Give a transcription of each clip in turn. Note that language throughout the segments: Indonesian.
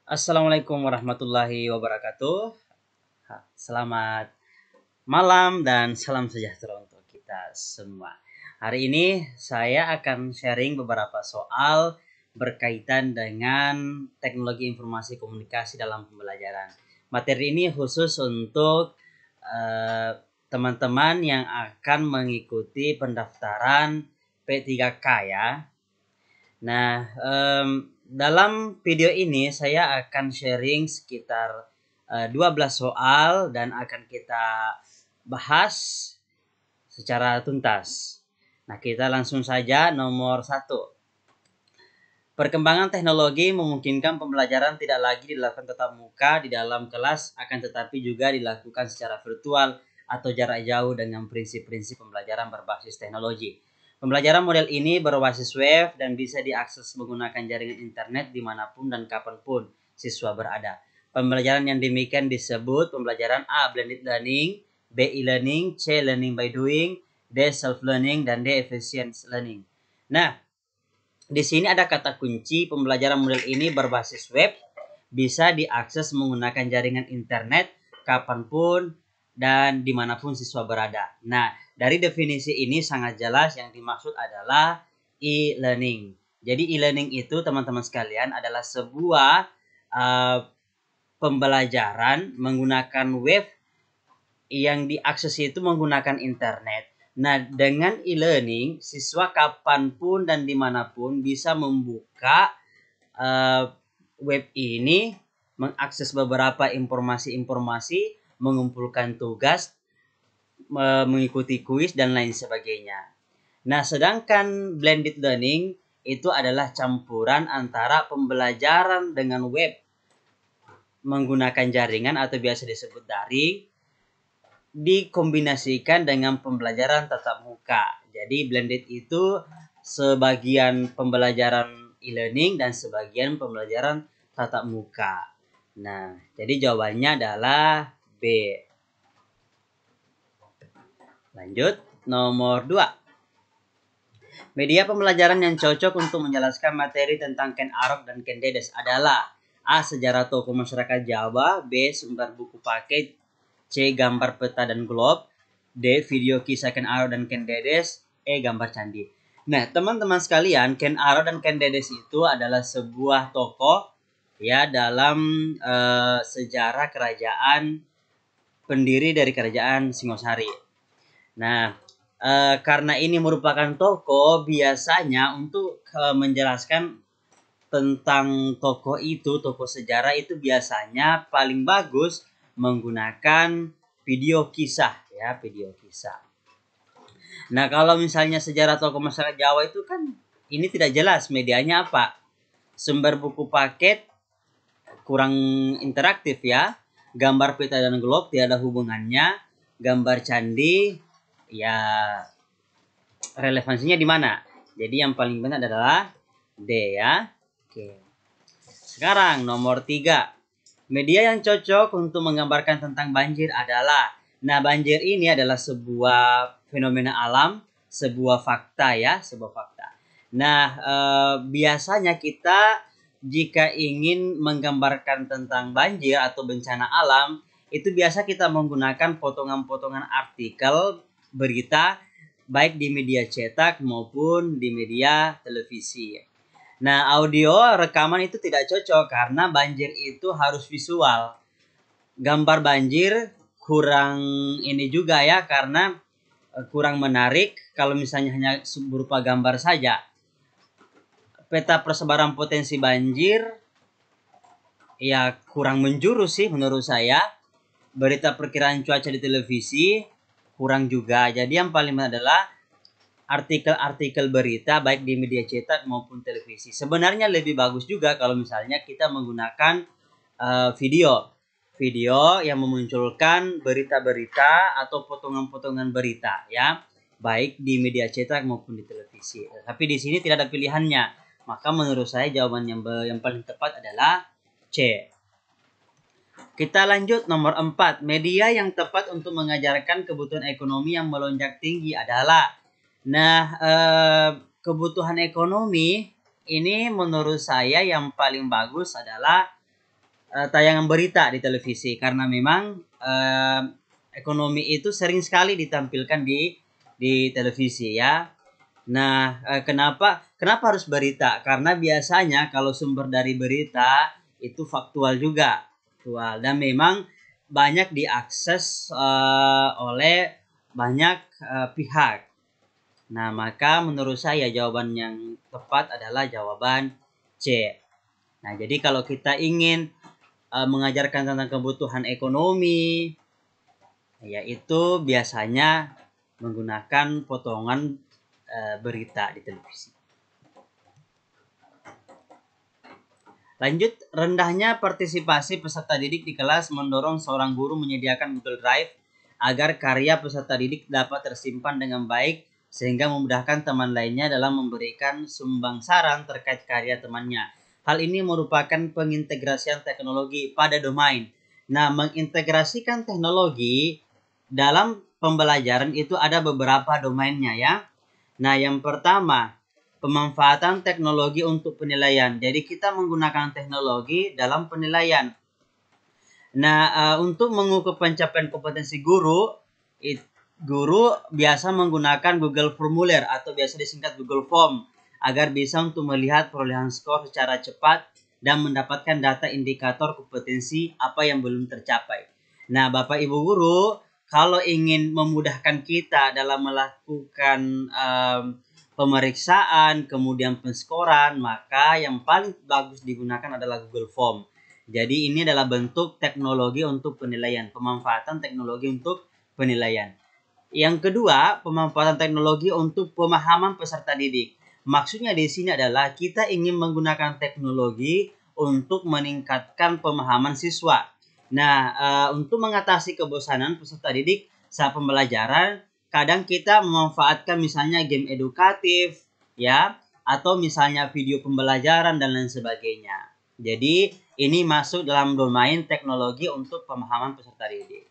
Assalamualaikum warahmatullahi wabarakatuh. Selamat malam dan salam sejahtera untuk kita semua. Hari ini saya akan sharing beberapa soal berkaitan dengan teknologi informasi komunikasi dalam pembelajaran. Materi ini khusus untuk teman-teman yang akan mengikuti pendaftaran P3K ya. Nah, dalam video ini saya akan sharing sekitar 12 soal dan akan kita bahas secara tuntas. Nah, kita langsung saja nomor 1. Perkembangan teknologi memungkinkan pembelajaran tidak lagi dilakukan tatap muka di dalam kelas, akan tetapi juga dilakukan secara virtual atau jarak jauh dengan prinsip-prinsip pembelajaran berbasis teknologi. Pembelajaran model ini berbasis web dan bisa diakses menggunakan jaringan internet dimanapun dan kapanpun siswa berada. Pembelajaran yang demikian disebut pembelajaran A. Blended learning, B. E-learning, C. Learning by doing, D. Self-learning, dan D. Efficient learning. Nah, di sini ada kata kunci pembelajaran model ini berbasis web, bisa diakses menggunakan jaringan internet kapanpun dan dimanapun siswa berada. Nah, dari definisi ini sangat jelas yang dimaksud adalah e-learning. Jadi e-learning itu teman-teman sekalian adalah sebuah pembelajaran menggunakan web yang diakses itu menggunakan internet. Nah, dengan e-learning, siswa kapanpun dan dimanapun bisa membuka web ini, mengakses beberapa informasi-informasi, mengumpulkan tugas, mengikuti kuis, dan lain sebagainya. Nah, sedangkan blended learning itu adalah campuran antara pembelajaran dengan web menggunakan jaringan atau biasa disebut daring, dikombinasikan dengan pembelajaran tatap muka. Jadi blended itu sebagian pembelajaran e-learning dan sebagian pembelajaran tatap muka. Nah, jadi jawabannya adalah B. Lanjut, nomor 2. Media pembelajaran yang cocok untuk menjelaskan materi tentang Ken Arok dan Ken Dedes adalah A. Sejarah tokoh masyarakat Jawa, B. Sumber buku paket, C. Gambar peta dan globe, D. Video kisah Ken Arok dan Ken Dedes, E. Gambar candi. Nah, teman-teman sekalian, Ken Arok dan Ken Dedes itu adalah sebuah tokoh ya dalam sejarah kerajaan, pendiri dari kerajaan Singosari. Nah, karena ini merupakan tokoh, biasanya untuk menjelaskan tentang tokoh itu, tokoh sejarah itu biasanya paling bagus menggunakan video kisah ya, video kisah. Nah, kalau misalnya sejarah tokoh masyarakat Jawa itu kan ini tidak jelas medianya apa. Sumber buku paket kurang interaktif ya. Gambar peta dan globe tidak ada hubungannya. Gambar candi ya relevansinya di mana? Jadi yang paling benar adalah D ya. Oke. Sekarang nomor 3. Media yang cocok untuk menggambarkan tentang banjir adalah, nah banjir ini adalah sebuah fenomena alam, sebuah fakta ya, sebuah fakta. Nah, biasanya kita jika ingin menggambarkan tentang banjir atau bencana alam, itu biasa kita menggunakan potongan-potongan artikel, berita, baik di media cetak maupun di media televisi. Nah, audio rekaman itu tidak cocok karena banjir itu harus visual. Gambar banjir kurang ini juga ya, karena kurang menarik kalau misalnya hanya berupa gambar saja. Peta persebaran potensi banjir ya kurang menjurus sih menurut saya. Berita perkiraan cuaca di televisi kurang juga. Jadi yang paling adalah artikel-artikel berita baik di media cetak maupun televisi. Sebenarnya lebih bagus juga kalau misalnya kita menggunakan video yang memunculkan berita-berita atau potongan-potongan berita ya, baik di media cetak maupun di televisi. Tapi di sini tidak ada pilihannya. Maka menurut saya jawaban yang paling tepat adalah C. Kita lanjut nomor 4. Media yang tepat untuk mengajarkan kebutuhan ekonomi yang melonjak tinggi adalah, nah, kebutuhan ekonomi ini menurut saya yang paling bagus adalah tayangan berita di televisi karena memang ekonomi itu sering sekali ditampilkan di televisi ya. Nah, kenapa harus berita? Karena biasanya kalau sumber dari berita itu faktual juga, faktual dan memang banyak diakses oleh banyak pihak. Nah, maka menurut saya jawaban yang tepat adalah jawaban C. Nah, jadi kalau kita ingin mengajarkan tentang kebutuhan ekonomi, yaitu biasanya menggunakan potongan berita di televisi. Lanjut, rendahnya partisipasi peserta didik di kelas mendorong seorang guru menyediakan Google Drive agar karya peserta didik dapat tersimpan dengan baik sehingga memudahkan teman lainnya dalam memberikan sumbang saran terkait karya temannya. Hal ini merupakan pengintegrasian teknologi pada domain. Nah, mengintegrasikan teknologi dalam pembelajaran itu ada beberapa domainnya ya. Nah, yang pertama, pemanfaatan teknologi untuk penilaian. Jadi kita menggunakan teknologi dalam penilaian. Nah, untuk mengukur pencapaian kompetensi guru, guru biasa menggunakan Google Formulir atau biasa disingkat Google Form agar bisa untuk melihat perolehan skor secara cepat dan mendapatkan data indikator kompetensi apa yang belum tercapai. Nah, Bapak Ibu guru, kalau ingin memudahkan kita dalam melakukan pemeriksaan, kemudian penskoran, maka yang paling bagus digunakan adalah Google Form. Jadi ini adalah bentuk teknologi untuk penilaian, pemanfaatan teknologi untuk penilaian. Yang kedua, pemanfaatan teknologi untuk pemahaman peserta didik. Maksudnya di sini adalah kita ingin menggunakan teknologi untuk meningkatkan pemahaman siswa. Nah, untuk mengatasi kebosanan peserta didik saat pembelajaran, kadang kita memanfaatkan misalnya game edukatif, ya, atau misalnya video pembelajaran dan lain sebagainya. Jadi, ini masuk dalam domain teknologi untuk pemahaman peserta didik.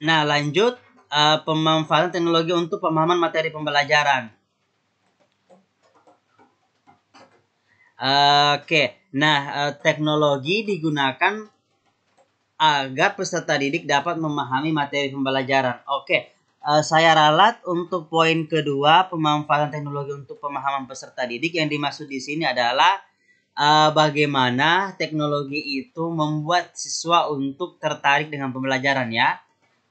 Nah, lanjut pemanfaatan teknologi untuk pemahaman materi pembelajaran. Nah, teknologi digunakan agar peserta didik dapat memahami materi pembelajaran. Saya ralat untuk poin kedua, pemanfaatan teknologi untuk pemahaman peserta didik. Yang dimaksud di sini adalah bagaimana teknologi itu membuat siswa untuk tertarik dengan pembelajaran ya.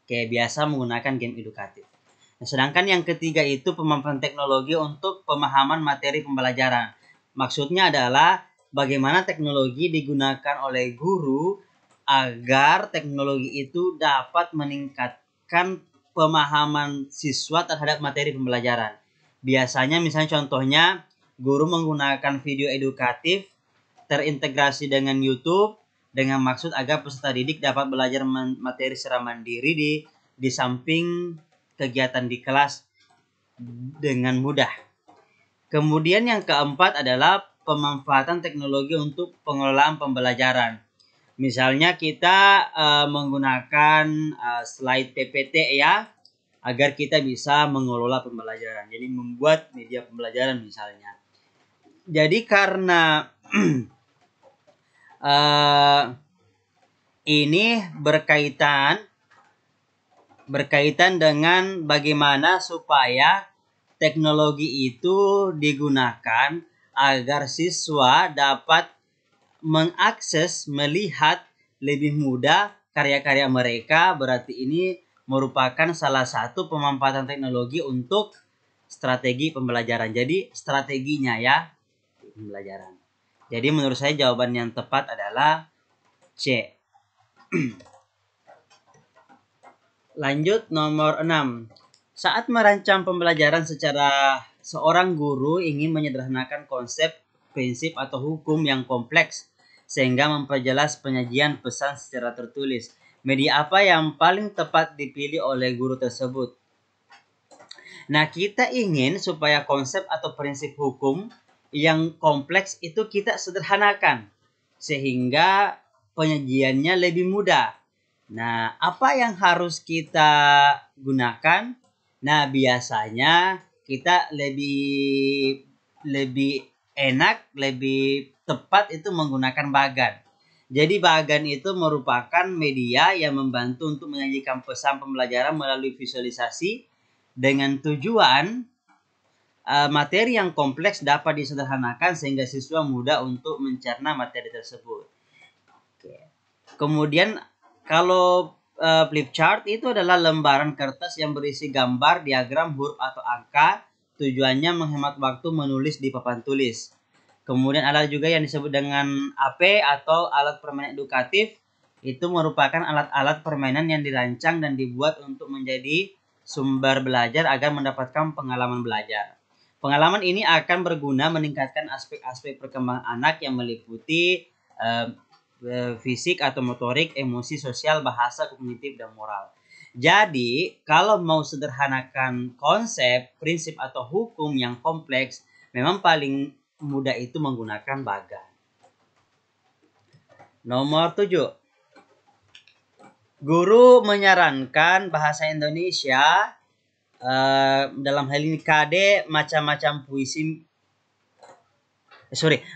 Kayak biasa menggunakan game edukatif. Nah, sedangkan yang ketiga itu pemanfaatan teknologi untuk pemahaman materi pembelajaran. Maksudnya adalah bagaimana teknologi digunakan oleh guru agar teknologi itu dapat meningkatkan pemahaman siswa terhadap materi pembelajaran. Biasanya misalnya contohnya guru menggunakan video edukatif terintegrasi dengan YouTube dengan maksud agar peserta didik dapat belajar materi secara mandiri di samping kegiatan di kelas dengan mudah. Kemudian yang keempat adalah pemanfaatan teknologi untuk pengelolaan pembelajaran. Misalnya kita menggunakan slide PPT ya, agar kita bisa mengelola pembelajaran. Jadi membuat media pembelajaran misalnya. Jadi karena ini berkaitan dengan bagaimana supaya teknologi itu digunakan agar siswa dapat mengakses, melihat lebih mudah karya-karya mereka. Berarti ini merupakan salah satu pemanfaatan teknologi untuk strategi pembelajaran. Jadi strateginya ya pembelajaran. Jadi menurut saya jawaban yang tepat adalah C. Lanjut nomor 6. Saat merancang pembelajaran seorang guru ingin menyederhanakan konsep, prinsip atau hukum yang kompleks sehingga memperjelas penyajian pesan secara tertulis. Media apa yang paling tepat dipilih oleh guru tersebut? Nah, kita ingin supaya konsep atau prinsip hukum yang kompleks itu kita sederhanakan sehingga penyajiannya lebih mudah. Nah, apa yang harus kita gunakan? Nah, biasanya kita lebih lebih enak, lebih tepat itu menggunakan Bagan. Jadi Bagan itu merupakan media yang membantu untuk menyajikan pesan pembelajaran melalui visualisasi dengan tujuan materi yang kompleks dapat disederhanakan sehingga siswa mudah untuk mencerna materi tersebut. Oke. Kemudian kalau flip chart itu adalah lembaran kertas yang berisi gambar, diagram, huruf atau angka. Tujuannya menghemat waktu menulis di papan tulis. Kemudian ada juga yang disebut dengan AP atau alat permainan edukatif. Itu merupakan alat-alat permainan yang dirancang dan dibuat untuk menjadi sumber belajar agar mendapatkan pengalaman belajar. Pengalaman ini akan berguna meningkatkan aspek-aspek perkembangan anak yang meliputi fisik atau motorik, emosi, sosial, bahasa, kognitif, dan moral. Jadi, kalau mau sederhanakan konsep, prinsip, atau hukum yang kompleks, memang paling mudah itu menggunakan Bagan. Nomor 7. Guru menyarankan bahasa Indonesia dalam hal ini KD macam-macam puisi.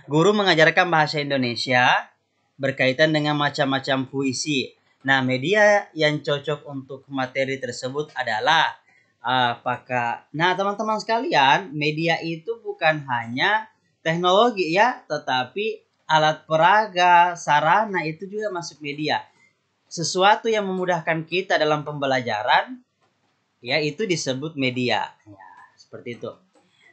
Guru mengajarkan bahasa Indonesia berkaitan dengan macam-macam puisi. Nah, media yang cocok untuk materi tersebut adalah apakah? Nah, teman-teman sekalian, media itu bukan hanya teknologi ya, tetapi alat peraga, sarana itu juga masuk media. Sesuatu yang memudahkan kita dalam pembelajaran, ya itu disebut media. Ya, seperti itu.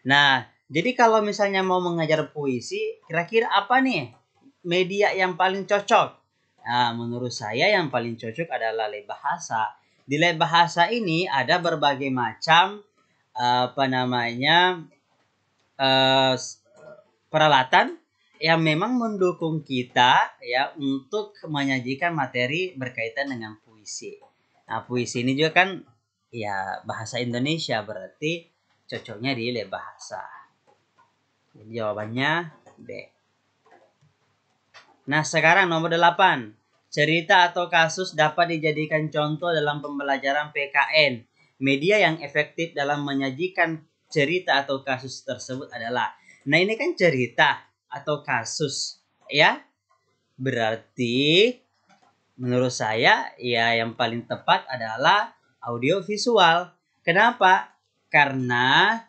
Nah, jadi kalau misalnya mau mengajar puisi, kira-kira apa nih media yang paling cocok? Nah, menurut saya yang paling cocok adalah lab bahasa. Di lab bahasa ini ada berbagai macam peralatan yang memang mendukung kita ya untuk menyajikan materi berkaitan dengan puisi. Nah, puisi ini juga kan ya bahasa Indonesia, berarti cocoknya di lab bahasa. Jadi jawabannya B. Nah, sekarang nomor 8. Cerita atau kasus dapat dijadikan contoh dalam pembelajaran PKN. Media yang efektif dalam menyajikan cerita atau kasus tersebut adalah. Nah, ini kan cerita atau kasus, ya. Berarti menurut saya ya yang paling tepat adalah audio visual. Kenapa? Karena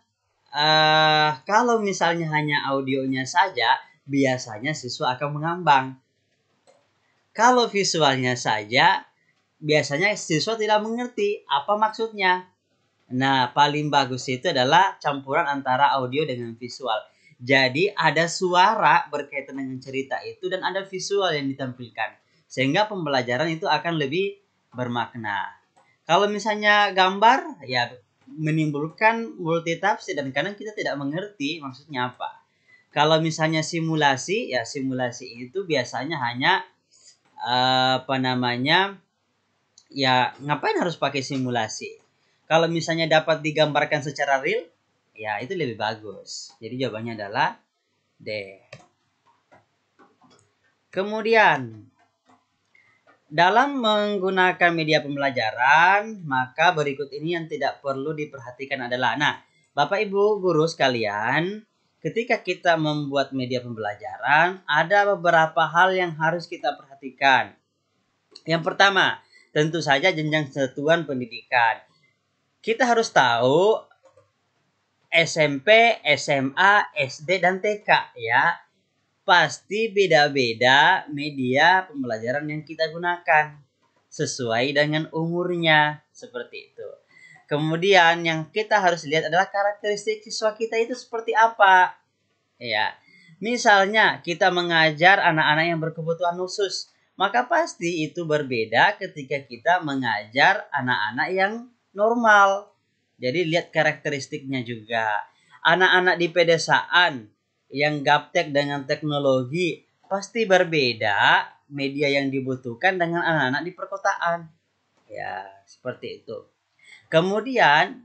kalau misalnya hanya audionya saja, biasanya siswa akan mengambang. Kalau visualnya saja, biasanya siswa tidak mengerti apa maksudnya. Nah, paling bagus itu adalah campuran antara audio dengan visual. Jadi ada suara berkaitan dengan cerita itu dan ada visual yang ditampilkan. Sehingga pembelajaran itu akan lebih bermakna. Kalau misalnya gambar, ya menimbulkan multitafsir dan kadang kita tidak mengerti maksudnya apa. Kalau misalnya simulasi, ya simulasi itu biasanya hanya ya ngapain harus pakai simulasi? Kalau misalnya dapat digambarkan secara real, ya itu lebih bagus. Jadi jawabannya adalah D. Kemudian, dalam menggunakan media pembelajaran, maka berikut ini yang tidak perlu diperhatikan adalah, nah, Bapak Ibu guru sekalian, ketika kita membuat media pembelajaran, ada beberapa hal yang harus kita perhatikan. Yang pertama, tentu saja jenjang satuan pendidikan. Kita harus tahu SMP, SMA, SD, dan TK ya. Pasti beda-beda media pembelajaran yang kita gunakan sesuai dengan umurnya, seperti itu. Kemudian yang kita harus lihat adalah karakteristik siswa kita itu seperti apa. Ya. Misalnya kita mengajar anak-anak yang berkebutuhan khusus, maka pasti itu berbeda ketika kita mengajar anak-anak yang normal. Jadi lihat karakteristiknya juga. Anak-anak di pedesaan yang gaptek dengan teknologi pasti berbeda media yang dibutuhkan dengan anak-anak di perkotaan. Ya, seperti itu. Kemudian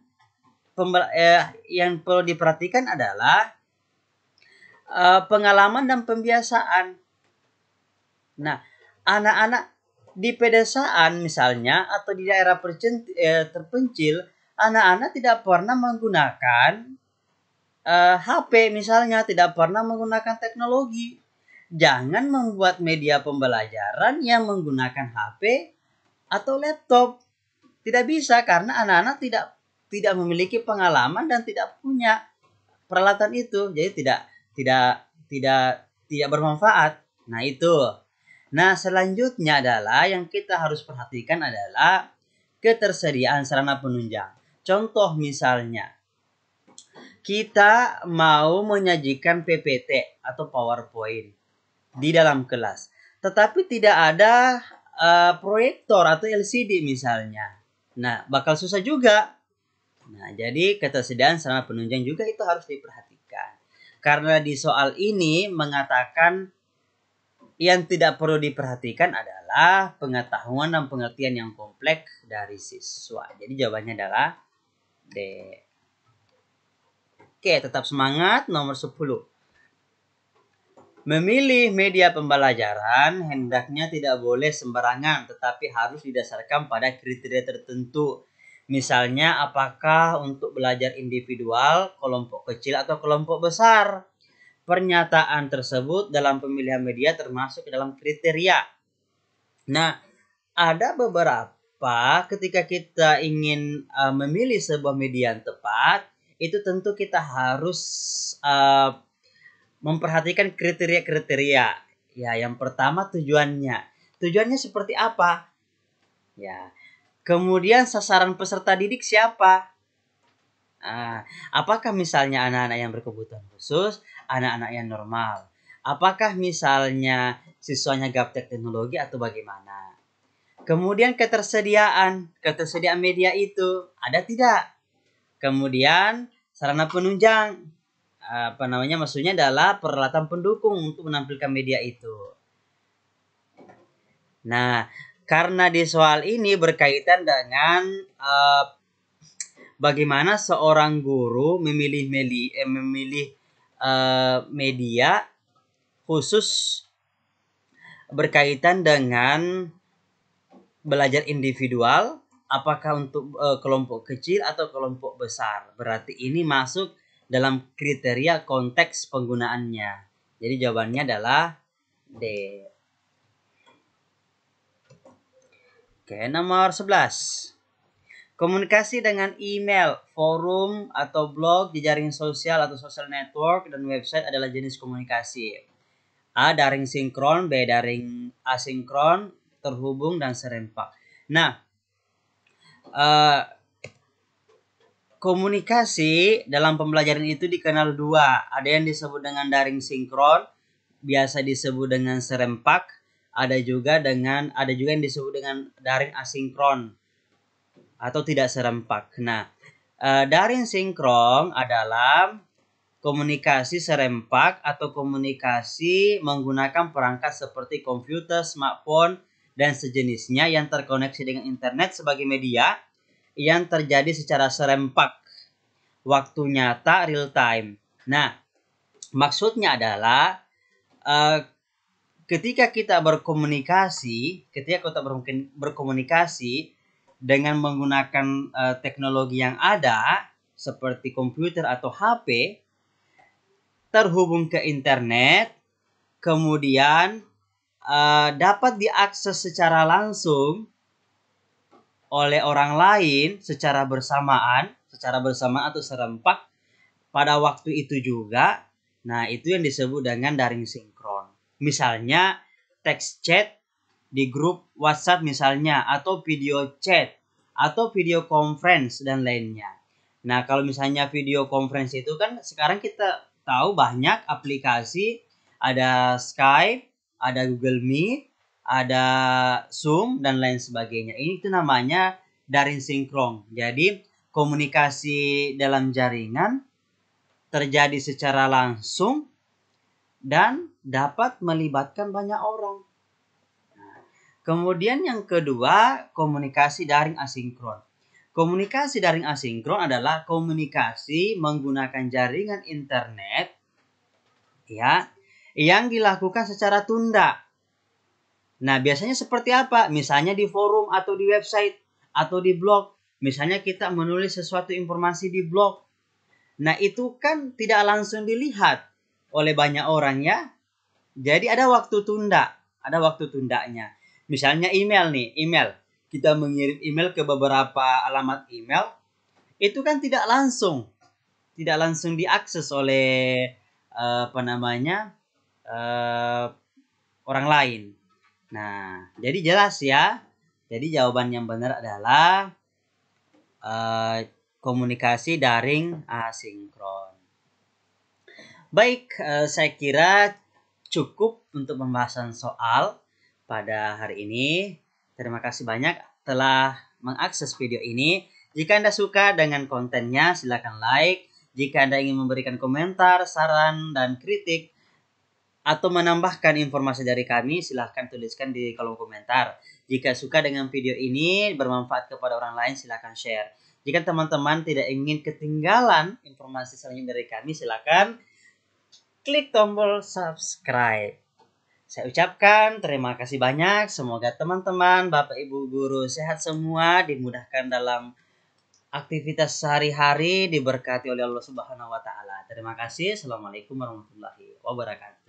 yang perlu diperhatikan adalah pengalaman dan pembiasaan. Nah, anak-anak di pedesaan misalnya atau di daerah terpencil, anak-anak tidak pernah menggunakan HP misalnya, tidak pernah menggunakan teknologi. Jangan membuat media pembelajaran yang menggunakan HP atau laptop. Tidak bisa karena anak-anak tidak memiliki pengalaman dan tidak punya peralatan itu. Jadi tidak bermanfaat. Nah, itu. Nah, selanjutnya adalah yang kita harus perhatikan adalah ketersediaan sarana penunjang. Contoh misalnya, kita mau menyajikan PPT atau PowerPoint di dalam kelas, tetapi tidak ada proyektor atau LCD misalnya. Nah, bakal susah juga. Nah, jadi ketersediaan sarana penunjang juga itu harus diperhatikan. Karena di soal ini mengatakan yang tidak perlu diperhatikan adalah pengetahuan dan pengertian yang kompleks dari siswa. Jadi jawabannya adalah D. Oke, tetap semangat. Nomor 10. Memilih media pembelajaran hendaknya tidak boleh sembarangan, tetapi harus didasarkan pada kriteria tertentu. Misalnya, apakah untuk belajar individual, kelompok kecil, atau kelompok besar. Pernyataan tersebut dalam pemilihan media termasuk dalam kriteria. Nah, ada beberapa ketika kita ingin memilih sebuah media yang tepat, itu tentu kita harus memperhatikan kriteria-kriteria. Ya, yang pertama tujuannya. Tujuannya seperti apa? Ya. Kemudian sasaran peserta didik siapa? Apakah misalnya anak-anak yang berkebutuhan khusus, anak-anak yang normal? Apakah misalnya siswanya gaptek teknologi atau bagaimana? Kemudian ketersediaan media itu ada tidak? Kemudian sarana penunjang, maksudnya adalah peralatan pendukung untuk menampilkan media itu. Nah, karena di soal ini berkaitan dengan bagaimana seorang guru memilih media khusus berkaitan dengan belajar individual, apakah untuk kelompok kecil atau kelompok besar. Berarti ini masuk dalam kriteria konteks penggunaannya. Jadi jawabannya adalah D. Oke, nomor 11. Komunikasi dengan email, forum, atau blog, jejaring sosial atau social network, dan website adalah jenis komunikasi. A. Daring sinkron, B. Daring asinkron, terhubung, dan serempak. Nah, komunikasi dalam pembelajaran itu dikenal dua. Ada yang disebut dengan daring sinkron, biasa disebut dengan serempak. Ada juga yang disebut dengan daring asinkron atau tidak serempak. Nah, daring sinkron adalah komunikasi serempak atau komunikasi menggunakan perangkat seperti komputer, smartphone, dan sejenisnya yang terkoneksi dengan internet sebagai media yang terjadi secara serempak, waktu nyata, real time. Nah, maksudnya adalah ketika kita berkomunikasi dengan menggunakan teknologi yang ada seperti komputer atau HP, terhubung ke internet, kemudian dapat diakses secara langsung oleh orang lain secara bersamaan atau serempak pada waktu itu juga. Nah, itu yang disebut dengan daring sinkron. Misalnya text chat di grup WhatsApp misalnya, atau video chat, atau video conference dan lainnya. Nah, kalau misalnya video conference itu kan sekarang kita tahu banyak aplikasi, ada Skype, ada Google Meet, ada Zoom, dan lain sebagainya. Ini itu namanya daring sinkron. Jadi, komunikasi dalam jaringan terjadi secara langsung dan dapat melibatkan banyak orang. Kemudian yang kedua, komunikasi daring asinkron. Komunikasi daring asinkron adalah komunikasi menggunakan jaringan internet ya, yang dilakukan secara tunda. Nah, biasanya seperti apa? Misalnya di forum atau di website atau di blog. Misalnya kita menulis sesuatu informasi di blog. Nah, itu kan tidak langsung dilihat oleh banyak orang ya. Jadi ada waktu tundanya. Misalnya email nih, email. Kita mengirim email ke beberapa alamat email, itu kan tidak langsung diakses oleh apa namanya eh, orang lain. Nah, jadi jelas ya. Jadi jawaban yang benar adalah eh, komunikasi daring asinkron. Baik, saya kira cukup untuk pembahasan soal pada hari ini. Terima kasih banyak telah mengakses video ini. Jika Anda suka dengan kontennya, silakan like. Jika Anda ingin memberikan komentar, saran, dan kritik, atau menambahkan informasi dari kami, silahkan tuliskan di kolom komentar. Jika suka dengan video ini, bermanfaat kepada orang lain, silahkan share. Jika teman-teman tidak ingin ketinggalan informasi selanjutnya dari kami, silahkan klik tombol subscribe. Saya ucapkan terima kasih banyak. Semoga teman-teman, Bapak Ibu guru sehat semua, dimudahkan dalam aktivitas sehari-hari, diberkati oleh Allah Subhanahu wa taala. Terima kasih. Assalamualaikum warahmatullahi wabarakatuh.